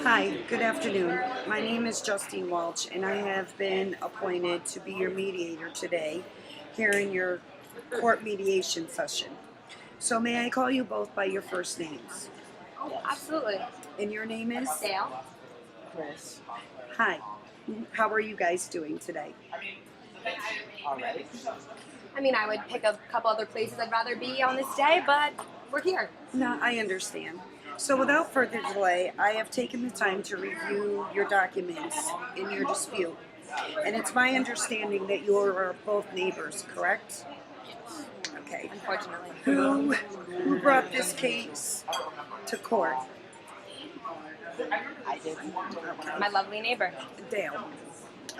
Hi, good afternoon. My name is Justine Walsh, and I have been appointed to be your mediator today here in your court mediation session. So, may I call you both by your first names? Absolutely. And your name is? Dale. Chris. Hi. How are you guys doing today? Alright. I mean, I would pick a couple other places I'd rather be on this day, but we're here. No, I understand. So, without further delay, I have taken the time to review your documents in your dispute. And it's my understanding that you are both neighbors, correct? Okay. Unfortunately. Who brought this case to court? I did. My lovely neighbor. Dale.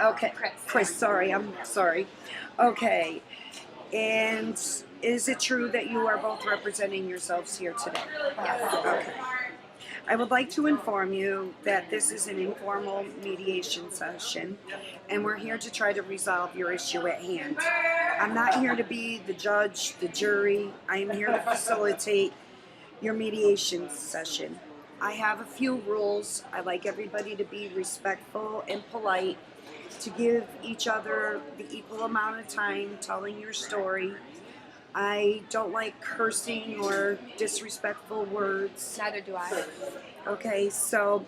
Okay. Chris. Sorry, I'm sorry. Okay. And is it true that you are both representing yourselves here today? Yes. Okay. I would like to inform you that this is an informal mediation session, and we're here to try to resolve your issue at hand. I'm not here to be the judge, the jury. I am here to facilitate your mediation session. I have a few rules. I like everybody to be respectful and polite, to give each other the equal amount of time telling your story. I don't like cursing or disrespectful words. Neither do I. Okay, so,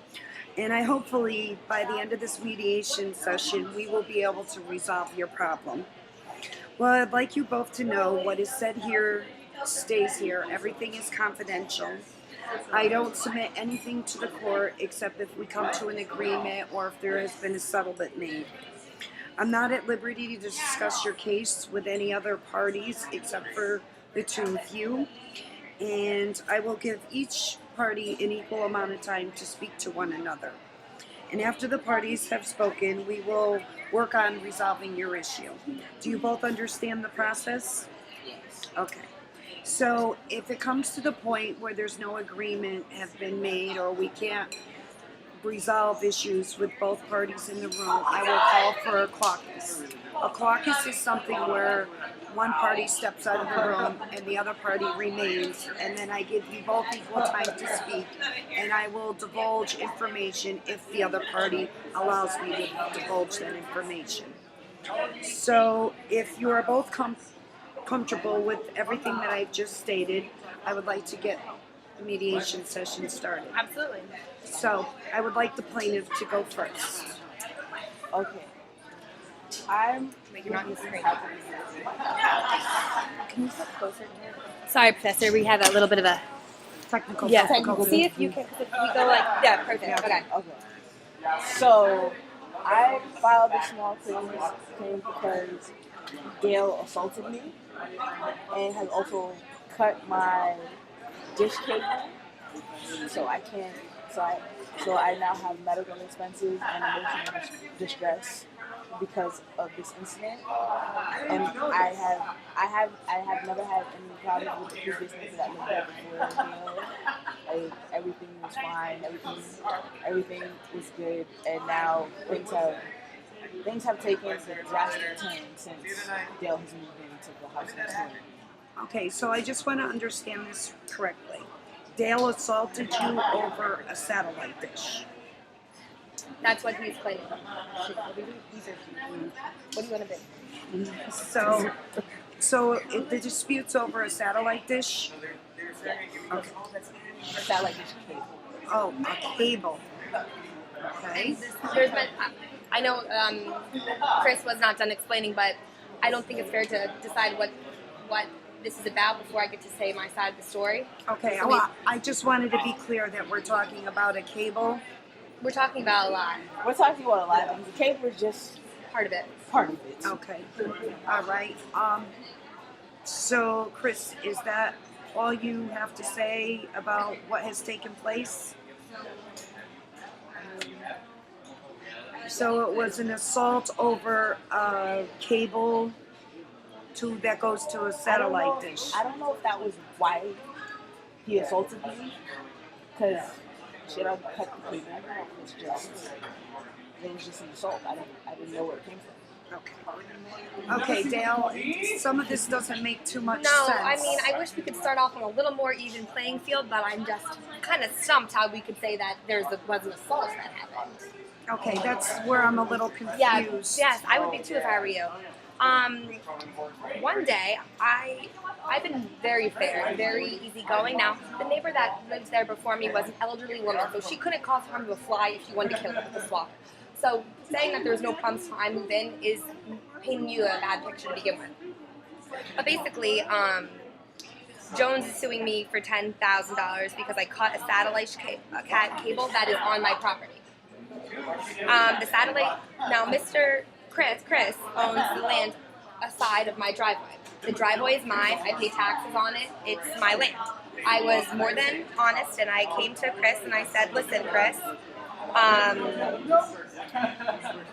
and I hopefully by the end of this mediation session, we will be able to resolve your problem. Well, I'd like you both to know what is said here stays here. Everything is confidential. I don't submit anything to the court except if we come to an agreement or if there has been a settlement made. I'm not at liberty to discuss your case with any other parties except for the two of you. And I will give each party an equal amount of time to speak to one another. And after the parties have spoken, we will work on resolving your issue. Do you both understand the process? Yes. Okay. So if it comes to the point where there's no agreement have been made or we can't resolve issues with both parties in the room, I will call for a caucus. A caucus is something where one party steps out of the room and the other party remains, and then I give you both equal time to speak, and I will divulge information if the other party allows me to divulge that information. So if you are both comfortable with everything that I've just stated, I would like to get the mediation session started. Absolutely. So I would like the plaintiff to go first. Okay. I'm You're not used to screen. Can you sit closer to her? Sorry, Professor. We have a little bit of a Technical difficulty. See if you can. Cause if we go like perfect. Okay. okay. So I filed a small claim because Dale assaulted me and has also cut my dish cable. So I can't. So I now have medical expenses and emotional distress because of this incident. And I have never had any problems with the previous neighbor that lived there before. Everything was fine. Everything was good. And now things have taken a drastic turn since Dale has moved into the house next door. Okay, so I just want to understand this correctly. Dale assaulted you over a satellite dish. That's what he's claiming. What do you want to do? So if the dispute's over a satellite dish? Okay. Or satellite dish cable. Oh, a cable. Okay. There's been. I know Chris was not done explaining, but I don't think it's fair to decide what this is about before I get to say my side of the story. Okay, well, I just wanted to be clear that we're talking about a cable. We're talking about a lot. We're talking about a lot of things. The cable is just Part of it. part of it. Okay. All right. So, Chris, is that all you have to say about what has taken place? So it was an assault over a cable that goes to a satellite dish. I don't know if that was why he assaulted me, because shit, I cut the cable. It was just an assault. I didn't know where it came Okay. Okay, Dale, some of this doesn't make too much No, sense. I mean, I wish we could start off on a little more even playing field, but I'm just kind of stumped how we could say that was an assault that happened. Okay, that's where I'm a little confused. Yeah, yes, I would be too if I were you. One day, I've been very fair, very easygoing. Now, the neighbor that lived there before me was an elderly woman, so she couldn't cause harm to a fly if she wanted to kill it with a swatter. So saying that there was no problems till I moved in is painting you a bad picture to begin with. But basically, Jones is suing me for $10,000 because I cut a satellite cat cable that is on my property. The satellite, now Mr. Chris owns the land aside of my driveway. The driveway is mine, I pay taxes on it, it's my land. I was more than honest and I came to Chris and I said, listen Chris,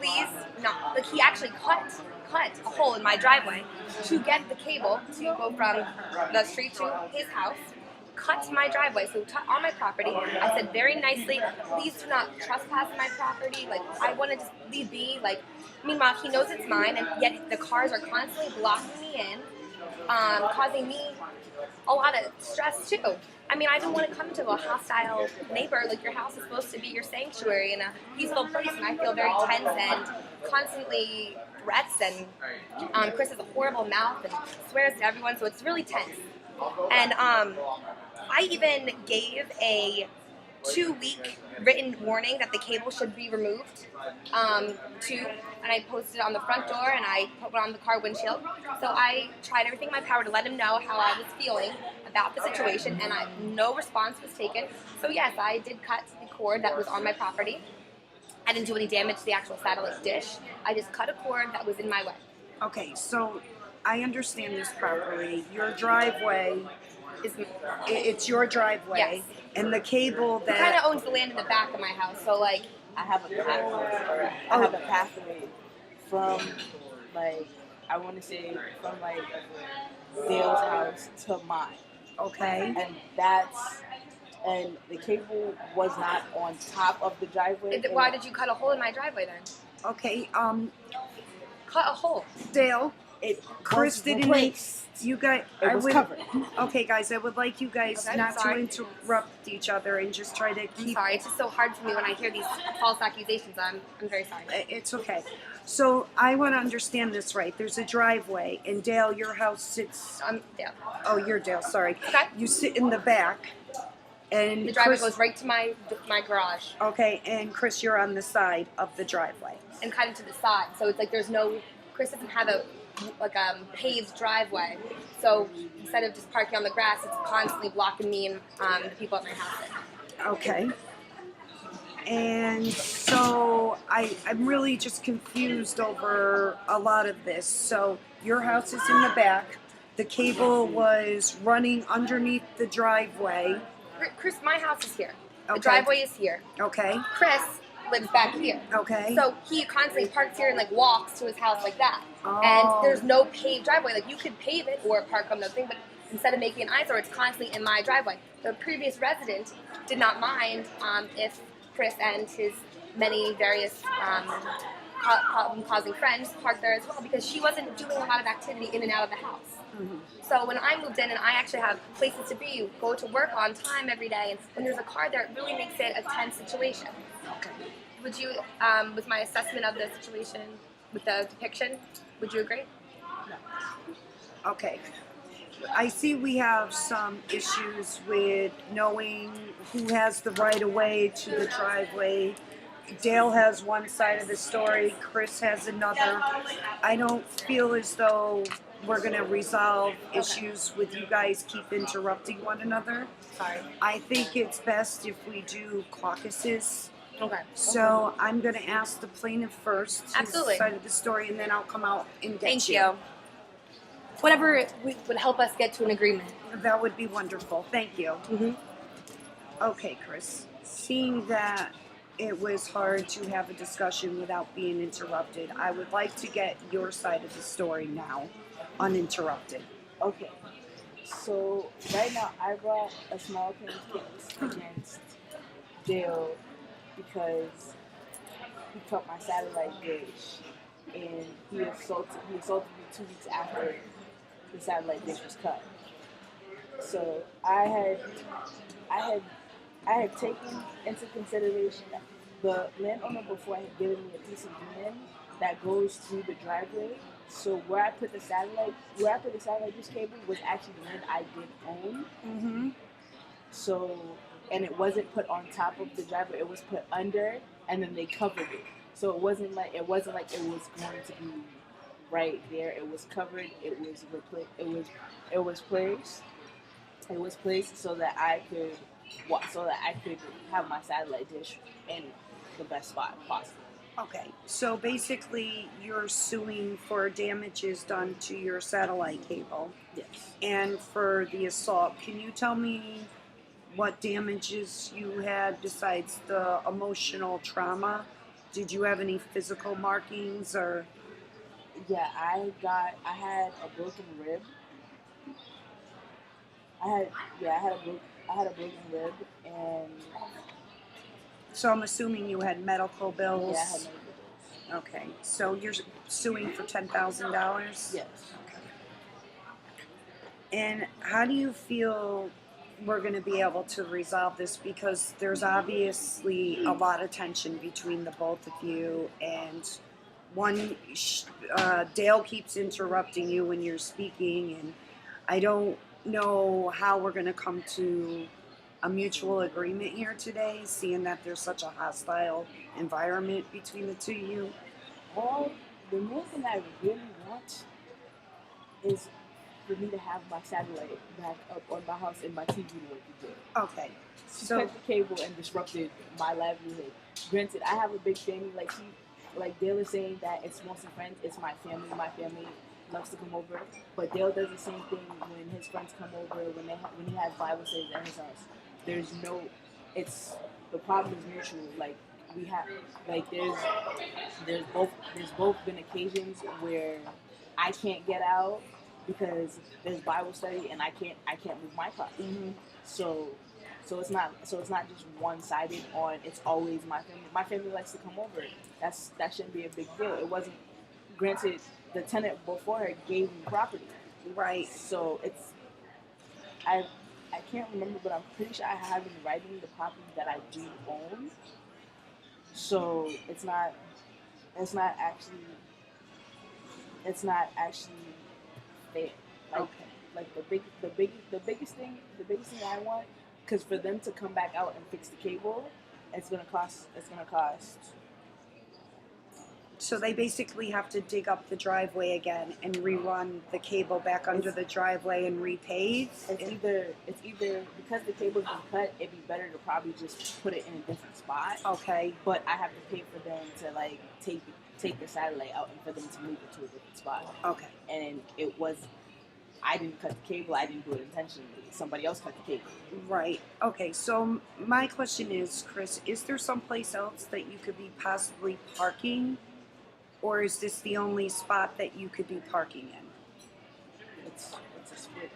please, no, like he actually cut a hole in my driveway to get the cable to go from the street to his house, cut my driveway, so on my property. I said very nicely, please do not trespass my property, like I want to just leave be, like, meanwhile he knows it's mine and yet the cars are constantly blocking me in, causing me a lot of stress too. I mean, I don't want to come to a hostile neighbor. Like, your house is supposed to be your sanctuary and a peaceful place, and I feel very tense and constantly threats. And Chris has a horrible mouth and swears to everyone, so it's really tense. And I even gave a 2-week written warning that the cable should be removed. And I posted it on the front door and I put it on the car windshield. So I tried everything in my power to let him know how I was feeling about the situation, and no response was taken. So yes, I did cut the cord that was on my property. I didn't do any damage to the actual satellite dish. I just cut a cord that was in my way. Okay, so I understand this properly. Your driveway, it's your driveway, Yes. And the cable He kind that... of owns the land in the back of my house, so like, I have a pathway from, like, I want to say from like Dale's house to mine. Okay. And the cable was not on top of the driveway. why did you cut a hole in my driveway then? Okay, Cut a hole. Dale, Chris was didn't... replaced. You guys... It was covered. Okay, guys, I would like you guys Okay, not to sorry. interrupt each other and just try to I'm keep... sorry, it's just so hard for me when I hear these false accusations. I'm very sorry. It's okay. So I want to understand this right. There's a driveway, and Dale, your house sits... Yeah. Oh, you're Dale, sorry. Okay. You sit in the back, and The driveway Chris... goes right to my garage Okay, and Chris, you're on the side of the driveway. and kind of to the side. So it's like there's no, Chris doesn't have a paved driveway. So instead of just parking on the grass, it's constantly blocking me and the people at my house. Okay. And so I'm really just confused over a lot of this. So your house is in the back. The cable was running underneath the driveway. Chris, my house is here. The Okay. driveway is here. Okay. Chris lives back here. Okay. So he constantly parks here and like walks to his house like that. Oh. And there's no paved driveway. Like you could pave it or park on the thing, but instead of making an eyesore, it's constantly in my driveway. The previous resident did not mind if Chris and his many various problem-causing friends parked there as well, because she wasn't doing a lot of activity in and out of the house. Mm-hmm. So when I moved in and I actually have places to be, go to work on time every day, and when there's a car there, it really makes it a tense situation. Okay. Would you, with my assessment of the situation, with the depiction, would you agree? Okay. I see we have some issues with knowing who has the right of way to the driveway. Dale has one side of the story, Chris has another. I don't feel as though we're going to resolve issues with you guys keep interrupting one another. Sorry. I think it's best if we do caucuses. Okay. So I'm going to ask the plaintiff first, his Absolutely. side of the story, and then I'll come out and get Thank you. Whatever would help us get to an agreement. That would be wonderful. Thank you. Mm-hmm. Okay, Chris. Seeing that it was hard to have a discussion without being interrupted, I would like to get your side of the story now, uninterrupted. Okay. So right now I brought a small claims case against Dale because he cut my satellite dish and he assaulted me 2 weeks after the satellite dish was cut. So I had taken into consideration that the landowner before had given me a piece of land that goes through the driveway. So where I put the satellite dish cable was actually land I did own. Mm-hmm. So, and it wasn't put on top of the driveway; it was put under, and then they covered it. So it wasn't like it was going to be right there. It was covered. It was placed. It was placed so that I could have my satellite dish in the best spot possible. Okay, so basically you're suing for damages done to your satellite cable Yes. and for the assault. Can you tell me what damages you had besides the emotional trauma? Did you have any physical markings or? Yeah, I had a broken rib. I had a broken rib, and So I'm assuming you had medical bills. yeah, I had medical bills. Okay, so you're suing for $10,000. Yes. And how do you feel we're going to be able to resolve this? Because there's obviously a lot of tension between the both of you, and Dale keeps interrupting you when you're speaking, and I don't know how we're going to come to a mutual agreement here today, seeing that there's such a hostile environment between the two of you. Well, the main thing I really want is for me to have my satellite back up on my house and my TV to work again. Okay, She so cut the cable and disrupted my livelihood. Granted, I have a big family. Like Dale is saying that it's mostly friends. It's my family. My family loves to come over, but Dale does the same thing when his friends come over. When he has Bible studies at his house, the problem is mutual. Like we have, like there's both been occasions where I can't get out because there's Bible study and I can't move my car. mhm. So it's not just one sided on. It's always my family. My family likes to come over. That shouldn't be a big deal. It wasn't. Granted, the tenant before her gave me property, Right. so it's I can't remember, but I'm pretty sure I have in writing the property that I do own. So it's not actually fair. Like Okay. like the biggest thing I want, because for them to come back out and fix the cable, it's gonna cost. So they basically have to dig up the driveway again and rerun the cable back under the driveway and repave. It's either because the cable's been cut, it'd be better to probably just put it in a different spot. Okay. But I have to pay for them to like take the satellite out and for them to move it to a different spot. Okay. And I didn't cut the cable. I didn't do it intentionally. Somebody else cut the cable. Right. Okay. So my question is, Chris, is there someplace else that you could be possibly parking, or is this the only spot that you could be parking in? It's a split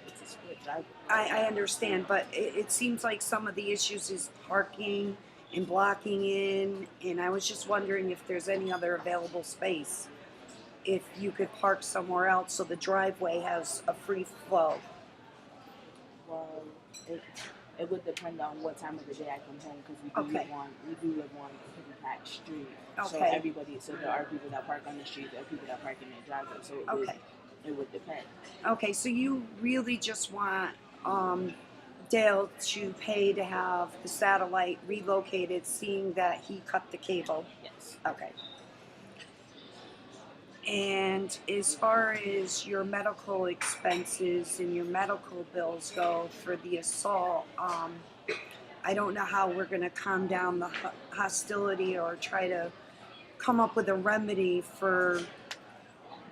driveway. I understand, but it seems like some of the issues is parking and blocking in, and I was just wondering if there's any other available space, if you could park somewhere else so the driveway has a free flow. Well, it would depend on what time of the day I come home, because we do live on a pretty packed street. Okay. So there are people that park on the street, there are people that park in their driveway. So it would depend. Okay, so you really just want Dale to pay to have the satellite relocated, seeing that he cut the cable. Yes. Okay. And as far as your medical expenses and your medical bills go for the assault, I don't know how we're going to calm down the hostility or try to come up with a remedy for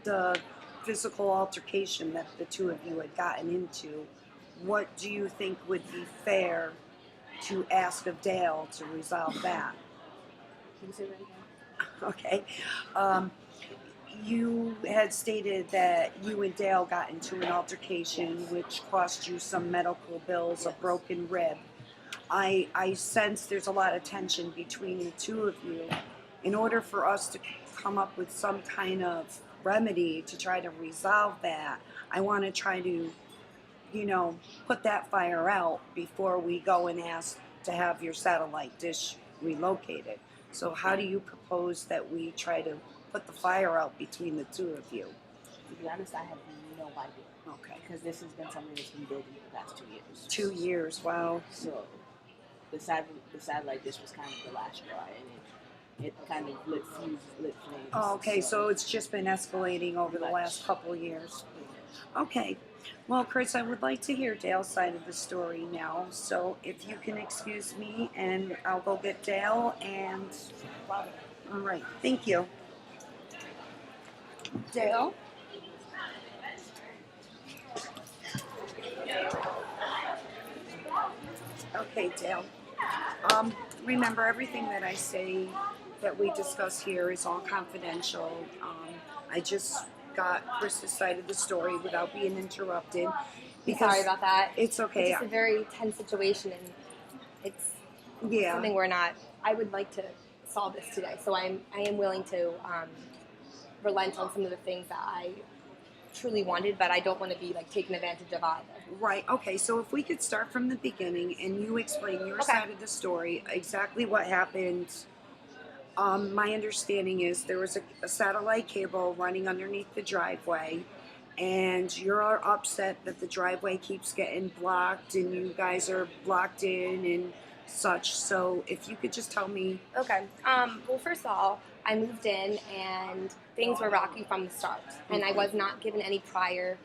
the physical altercation that the two of you had gotten into. What do you think would be fair to ask of Dale to resolve that? Can you say that again? Okay. You had stated that you and Dale got into an altercation, which cost you some medical bills, a broken rib. I sense there's a lot of tension between the two of you. in order for us to come up with some kind of remedy to try to resolve that, I want to try to, put that fire out before we go and ask to have your satellite dish relocated. So how do you propose that we try to put the fire out between the two of you? To be honest, I have no idea. Okay. Because this has been something that's been building for the past 2 years. 2 years, wow. So the satellite dish was kind of the last straw, and it kind of lit flames. Oh, okay, so it's just been escalating over the last couple of years. Okay. Well, Chris, I would like to hear Dale's side of the story now. So if you can excuse me, and I'll go get Dale. And all right, thank you, Dale. Okay, Dale. Remember, everything that I say that we discuss here is all confidential. I just got Chris's side of the story without being interrupted. I'm sorry about that. It's okay. It's just a very tense situation, and it's something we're not. I would like to solve this today, so I am willing to relent on some of the things that I truly wanted, but I don't want to be like taken advantage of either. Right. Okay. So if we could start from the beginning and you explain your side of the story, exactly what happened. My understanding is there was a satellite cable running underneath the driveway, and you're upset that the driveway keeps getting blocked and you guys are blocked in and such. So if you could just tell me. Okay. Well, first of all, I moved in and things were rocky from the start, and I was not given any prior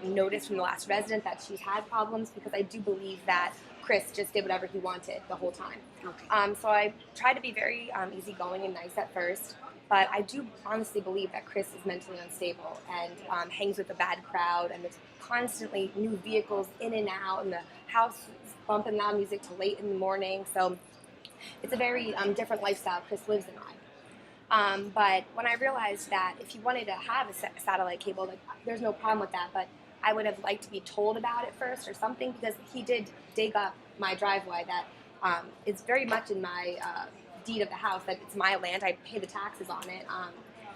notice from the last resident that she had problems, because I do believe that Chris just did whatever he wanted the whole time. Okay. So I tried to be very easygoing and nice at first, but I do honestly believe that Chris is mentally unstable and hangs with a bad crowd, and there's constantly new vehicles in and out, and the house is bumping loud music till late in the morning. So it's a very different lifestyle Chris lives in. But when I realized that if he wanted to have a satellite cable, like, there's no problem with that, but I would have liked to be told about it first or something, because he did dig up my driveway that is very much in my deed of the house, that it's my land, I pay the taxes on it,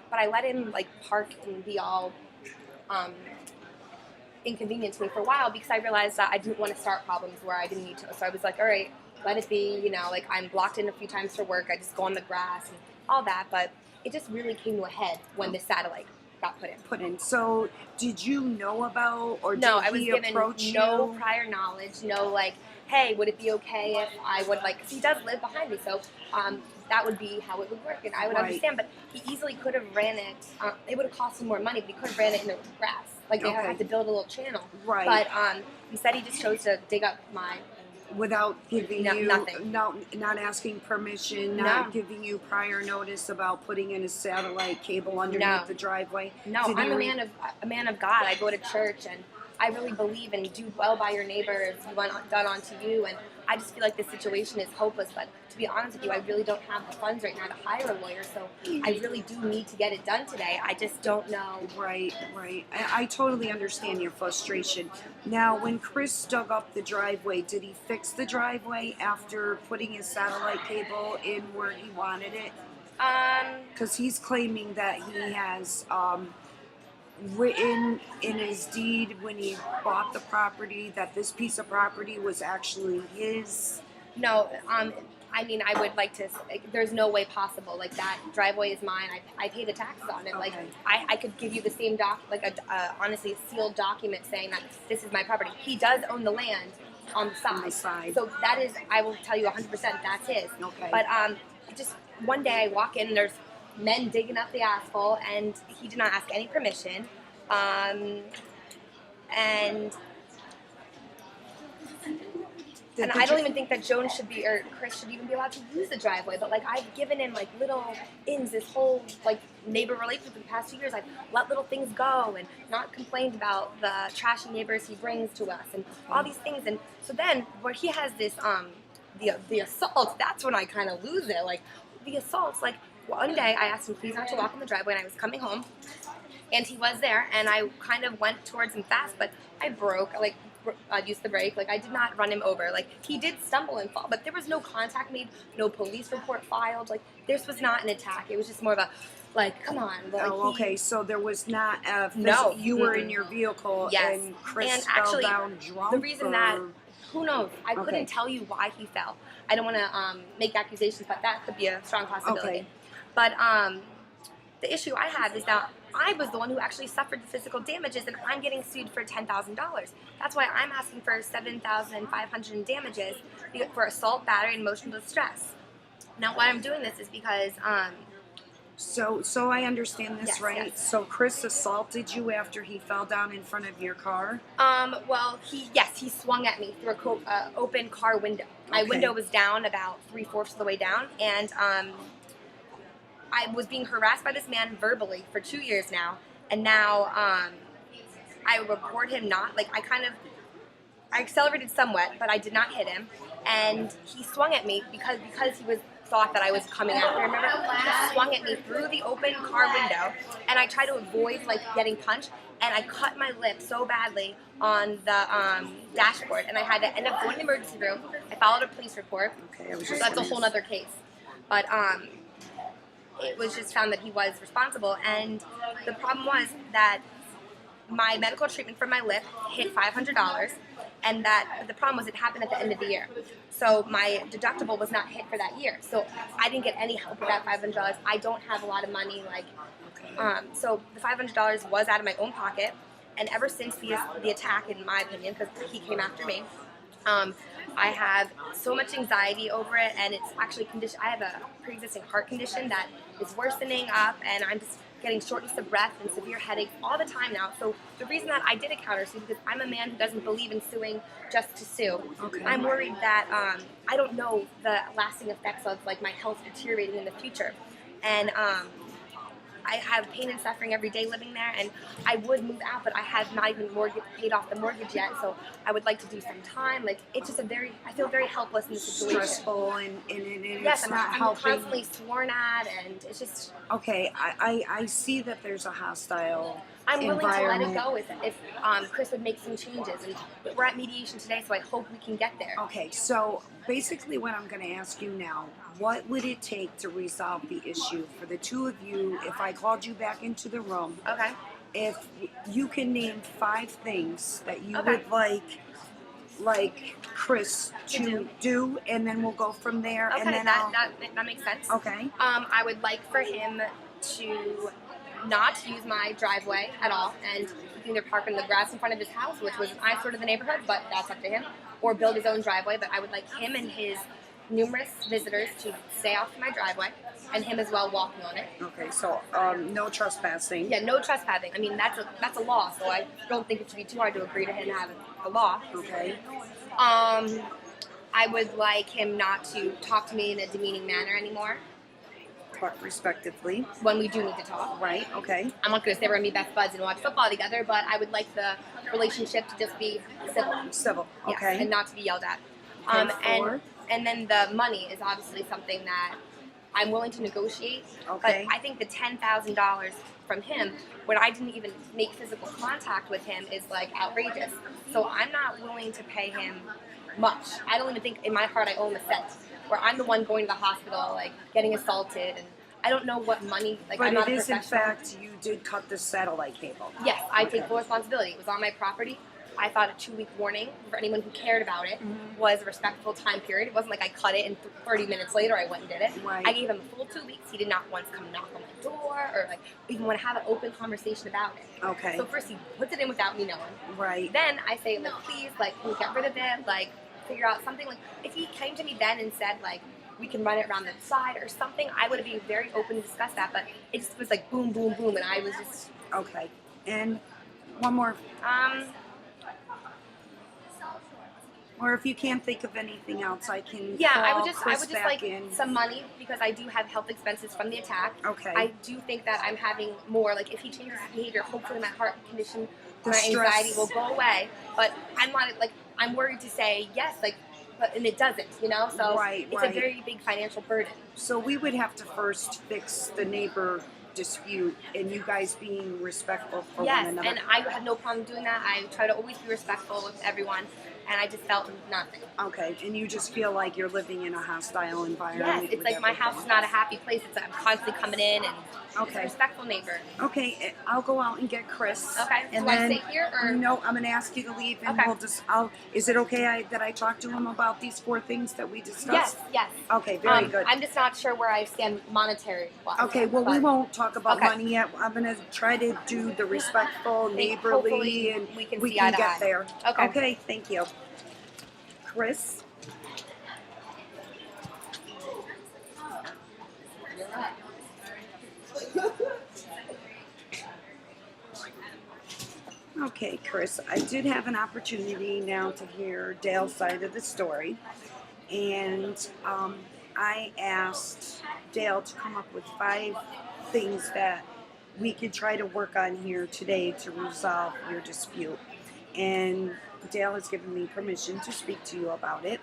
but I let him like park and be all inconvenient to me for a while, because I realized that I didn't want to start problems where I didn't need to. So I was like, all right, let it be, like I'm blocked in a few times for work, I just go on the grass and all that, but it just really came to a head when the satellite got put in. So did you know about, or did No, I was he given approach no you? prior knowledge, no like, hey, would it be okay if I would because he does live behind me, so that would be how it would work, and I would understand, but he easily could have ran it, it would have cost him more money, but he could have ran it in the grass, like they had to build a little channel. Right. But instead he just chose to dig up my Without giving you nothing. not asking permission, not giving you prior notice about putting in a satellite cable underneath the driveway. No, I'm a man of God. I go to church, and I really believe in do well by your neighbor if you want done unto you. And I just feel like this situation is hopeless. But to be honest with you, I really don't have the funds right now to hire a lawyer. So I really do need to get it done today. I just don't know. Right. I totally understand your frustration. Now, when Chris dug up the driveway, did he fix the driveway after putting his satellite cable in where he wanted it? Because he's claiming that he has written in his deed when he bought the property that this piece of property was actually his. No, I mean, I would like to. There's no way possible. Like, that driveway is mine. I pay the taxes on it. Okay. Like, I could give you the same honestly, a sealed document saying that this is my property. He does own the land on the side. On the side. So that is, I will tell you 100% that's his. Okay. But just one day I walk in and there's men digging up the asphalt, and he did not ask any permission. And I don't even think that Joan should be, or Chris should even be allowed to use the driveway. But like, I've given him like little ins, this whole like neighbor relationship for the past 2 years. I've let little things go and not complained about the trashy neighbors he brings to us and all these things. And so then where he has this, the assault, that's when I kind of lose it. Like, the assaults, like, one day I asked him please not to walk in the driveway, and I was coming home, and he was there, and I kind of went towards him fast, but I broke, like, use the brake. Like, I did not run him over. Like, he did stumble and fall, but there was no contact made, no police report filed. Like, this was not an attack. It was just more of a, like, come on. Like, Okay, so there was not a No. you were in your vehicle Yes. and Chris And fell actually, down drunk. the reason that, or- who knows? I Okay. couldn't tell you why he fell. I don't want to make accusations, but that could be a strong possibility. Okay. But the issue I have is that I was the one who actually suffered the physical damages, and I'm getting sued for $10,000. That's why I'm asking for $7,500 in damages for assault, battery, and emotional distress. Now, why I'm doing this is because So I understand this, Yes, right? yes. So Chris assaulted you after he fell down in front of your car. well, he swung at me through a open car window. My Okay. window was down about 3/4 of the way down, and I was being harassed by this man verbally for 2 years now, and now I report him not like I accelerated somewhat, but I did not hit him, and he swung at me because he thought that I was coming after him. Remember, he swung at me through the open car window, and I tried to avoid like getting punched, and I cut my lip so badly on the dashboard, and I had to end up going to the emergency room. I followed a police report. Okay, I was So just that's a gonna- whole other case. But it was just found that he was responsible, and the problem was that my medical treatment for my lip hit $500, and that the problem was it happened at the end of the year. So my deductible was not hit for that year. So I didn't get any help with that $500. I don't have a lot of money, so the $500 was out of my own pocket, and ever since the attack, in my opinion, because he came after me, I have so much anxiety over it, and it's actually I have a pre-existing heart condition that is worsening up, and I'm just getting shortness of breath and severe headaches all the time now. So the reason that I did a countersue because I'm a man who doesn't believe in suing just to sue. Okay. I'm worried that I don't know the lasting effects of like my health deteriorating in the future, and I have pain and suffering every day living there, and I would move out, but I have not even paid off the mortgage yet, so I would like to do some time. Like, it's just I feel very helpless in this situation. Stressful and Yes, it's not I'm helping. constantly sworn at, and it's just, Okay, I see that there's a hostile I'm willing to let it environment. go if Chris would make some changes, and we're at mediation today, so I hope we can get there. Okay, so basically what I'm going to ask you now, what would it take to resolve the issue for the two of you if I called you back into the room? Okay. If you can name 5 things that you Okay. would like Chris to do, and then we'll go from there. Okay, and then that makes sense. Okay. I would like for him to not use my driveway at all, and he can either park in the grass in front of his house, which was an eyesore to the neighborhood, but that's up to him, or build his own driveway. But I would like him and his numerous visitors to stay off my driveway, and him as well walking on it. Okay, so no trespassing. Yeah, no trespassing. I mean, that's a law, so I don't think it should be too hard to agree to him having a law. Okay. I would like him not to talk to me in a demeaning manner anymore Talk respectively. when we do need to talk. Right. Okay. I'm not going to say we're going to be best buds and watch football together, but I would like the relationship to just be civil. Civil. Yes, Okay. and not to be yelled at. Okay, 4. And then the money is obviously something that I'm willing to negotiate. Okay. But I think the $10,000 from him, when I didn't even make physical contact with him, is like outrageous. So I'm not willing to pay him much. I don't even think in my heart I owe him a cent. Where I'm the one going to the hospital, like getting assaulted, and I don't know what money. Like, I'm But not it a is in professional. fact you did cut the satellite cable. Yes, I take Okay. full responsibility. It was on my property. I thought a 2-week warning for anyone who cared about it Mm-hmm. was a respectful time period. It wasn't like I cut it and 30 minutes later I went and did it. Right. I gave him a full 2 weeks. He did not once come knock on my door or like even want to have an open conversation about it. Okay. So first he puts it in without me knowing. Right. Then I say, like, please, like, can we get rid of it? Like, figure out something. Like, if he came to me then and said, like, we can run it around the side or something, I would be very open to discuss that. But it just was like boom, boom, boom, and I was just Okay. And one more, or if you can't think of anything else, I can yeah, call I would Chris just back like in. some money because I do have health expenses from the attack. Okay. I do think that I'm having more, like, if he changes his behavior, hopefully my heart condition, The my stress. anxiety will go away. But I'm not, like, I'm worried to say yes, like, but, and it doesn't, you know? So Right, it's right. a very big financial burden. So we would have to first fix the neighbor dispute and you guys being respectful for one Yes, another. and I have no problem doing that. I try to always be respectful with everyone, and I just felt nothing. Okay, and you just feel like you're living in a hostile environment. Yes, it's with like my everything. house is not a happy place. It's I'm constantly coming in and Okay. a respectful neighbor. Okay, I'll go out and get Chris. Okay, And do I then, stay here or? No, I'm going to ask you to leave, and Okay. we'll just. Is it okay that I talk to him about these 4 things that we discussed? Yes, yes. Okay, very good. I'm just not sure where I stand monetary wise. Okay, well, we won't talk about Okay. money yet. I'm going to try to do the respectful, neighborly, hopefully and we can we see can eye to get eye. there. Okay. Thank you. Chris? Okay, Chris, I did have an opportunity now to hear Dale's side of the story, and I asked Dale to come up with 5 things that we could try to work on here today to resolve your dispute. And Dale has given me permission to speak to you about it.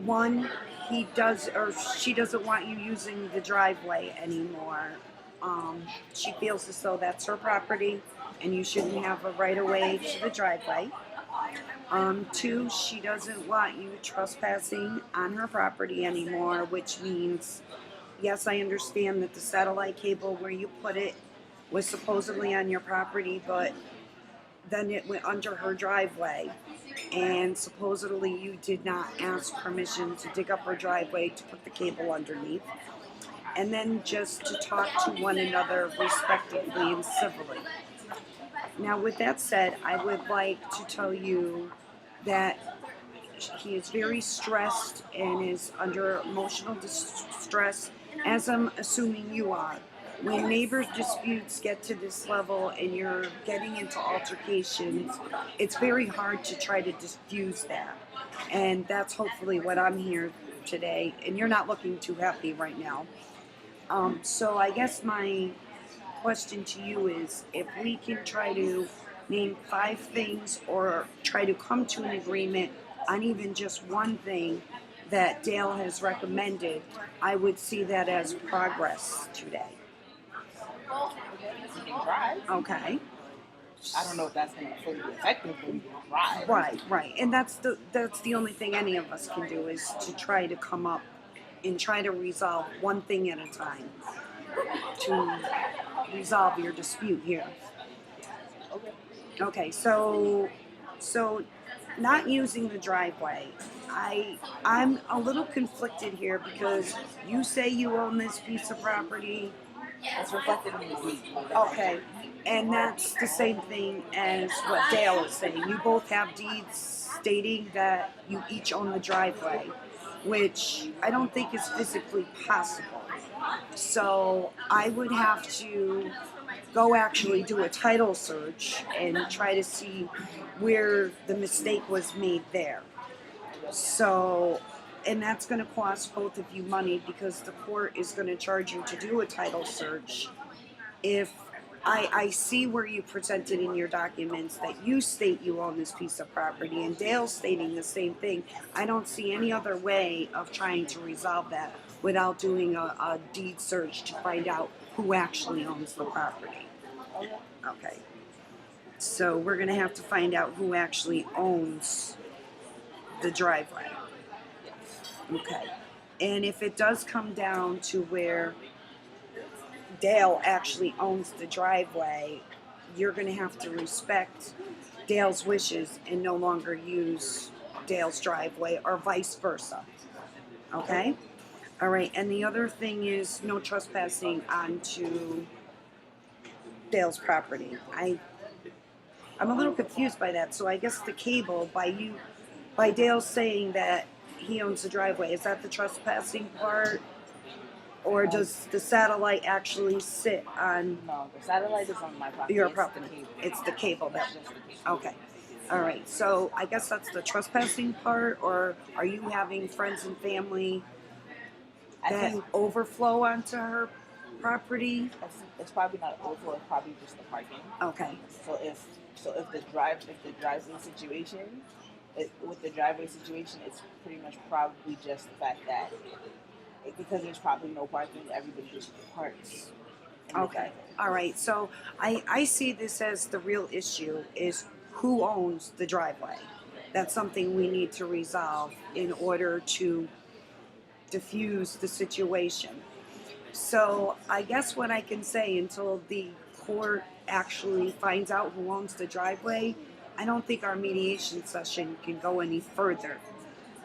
One, he does or she doesn't want you using the driveway anymore. She feels as though that's her property and you shouldn't have a right of way to the driveway. 2, she doesn't want you trespassing on her property anymore, which means, yes, I understand that the satellite cable where you put it was supposedly on your property, but then it went under her driveway. And supposedly you did not ask permission to dig up her driveway to put the cable underneath. And then just to talk to one another respectfully and civilly. Now, with that said, I would like to tell you that he is very stressed and is under emotional distress, as I'm assuming you are. When neighbor disputes get to this level and you're getting into altercations, it's very hard to try to diffuse that. And that's hopefully what I'm here today. And you're not looking too happy right now. So I guess my question to you is if we can try to name 5 things or try to come to an agreement on even just one thing that Dale has recommended, I would see that as progress today. We can try. Okay. I don't know if that's going to fully be effective, but we can try. Right. And that's the only thing any of us can do is to try to come up and try to resolve one thing at a time to resolve your dispute here. Okay, so not using the driveway. I'm a little conflicted here because you say you own this piece of property. It's reflected in the deed. Okay, and that's the same thing as what Dale is saying. You both have deeds stating that you each own the driveway, which I don't think is physically possible. So I would have to go actually do a title search and try to see where the mistake was made there. So, and that's going to cost both of you money because the court is going to charge you to do a title search. If I see where you presented in your documents that you state you own this piece of property and Dale's stating the same thing, I don't see any other way of trying to resolve that without doing a deed search to find out who actually owns the property. Okay. So we're going to have to find out who actually owns the driveway. Okay. And if it does come down to where Dale actually owns the driveway, you're going to have to respect Dale's wishes and no longer use Dale's driveway or vice versa. Okay? All right. And the other thing is no trespassing onto Dale's property. I'm a little confused by that. So I guess the cable by Dale saying that he owns the driveway, is that the trespassing part? Or does the satellite actually sit on No, the satellite is on my property. your It's property? the cable. It's the cable that. It's just the cable. Okay. All right. So I guess that's the trespassing part, or are you having friends and family I that think overflow onto her property? it's probably not overflow. It's probably just the parking. Okay. So if the driveway situation, with the driveway situation, it's pretty much probably just the fact that it because there's probably no parking, everybody just parks. in the Okay. driveway. All right. So I see this as the real issue is who owns the driveway. That's something we need to resolve in order to diffuse the situation. So I guess what I can say until the court actually finds out who owns the driveway, I don't think our mediation session can go any further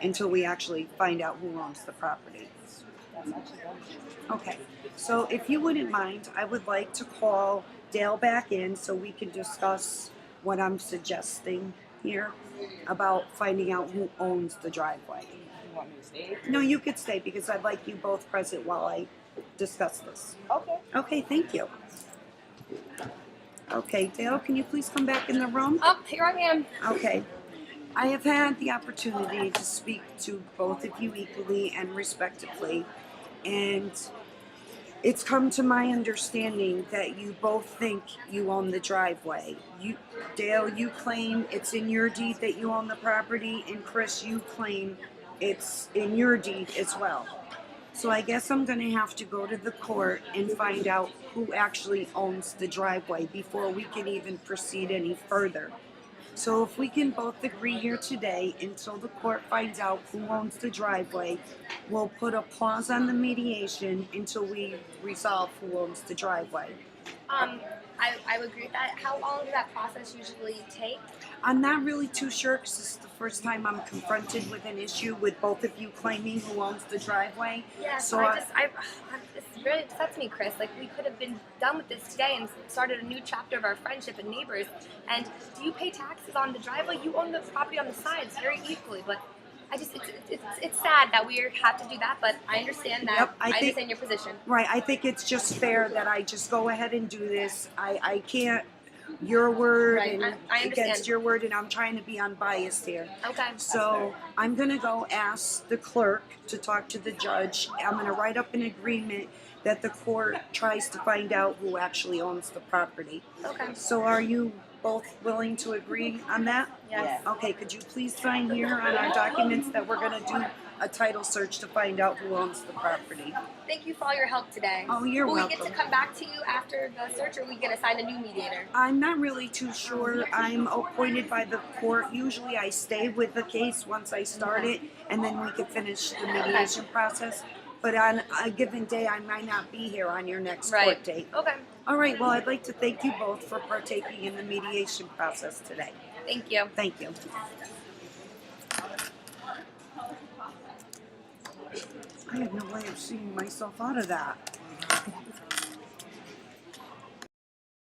until we actually find out who owns the property. That's actually wonderful. Okay, so if you wouldn't mind, I would like to call Dale back in so we can discuss what I'm suggesting here about finding out who owns the driveway. You want me to stay? No, you could stay because I'd like you both present while I discuss this. Okay. Okay, thank you. Okay, Dale, can you please come back in the room? Oh, here I am. Okay. I have had the opportunity to speak to both of you equally and respectively, and it's come to my understanding that you both think you own the driveway. Dale, you claim it's in your deed that you own the property, and Chris, you claim it's in your deed as well. So I guess I'm going to have to go to the court and find out who actually owns the driveway before we can even proceed any further. So if we can both agree here today until the court finds out who owns the driveway, we'll put a pause on the mediation until we resolve who owns the driveway. I would agree with that. How long does that process usually take? I'm not really too sure because this is the first time I'm confronted with an issue with both of you claiming who owns the driveway. Yeah, So it's really upsets me, Chris. Like, we could have been done with this today and started a new chapter of our friendship and neighbors. And do you pay taxes on the driveway? You own the property on the sides very equally, but it's sad that we have to do that, but I understand that. Yep, I understand your position. Right, I think it's just fair that I just go ahead and do this. I can't, your word Right, and I understand. against your word, and I'm trying to be unbiased here. Okay. So I'm gonna go ask the clerk to talk to the judge. I'm gonna write up an agreement that the court tries to find out who actually owns the property. Okay. So are you both willing to agree on that? Yes. Okay, could you please sign here on our documents that we're gonna do a title search to find out who owns the property? Thank you for all your help today. Oh, you're Will welcome. we get to come back to you after the search, or we get assigned a new mediator? I'm not really too sure. I'm appointed by the court. Usually I stay with the case once I start it, and then we can finish the mediation process. But on a given day, I might not be here on your next court Right. date. Okay. All right, well, I'd like to thank you both for partaking in the mediation process today. Thank you. Thank you. I have no way of seeing myself out of that.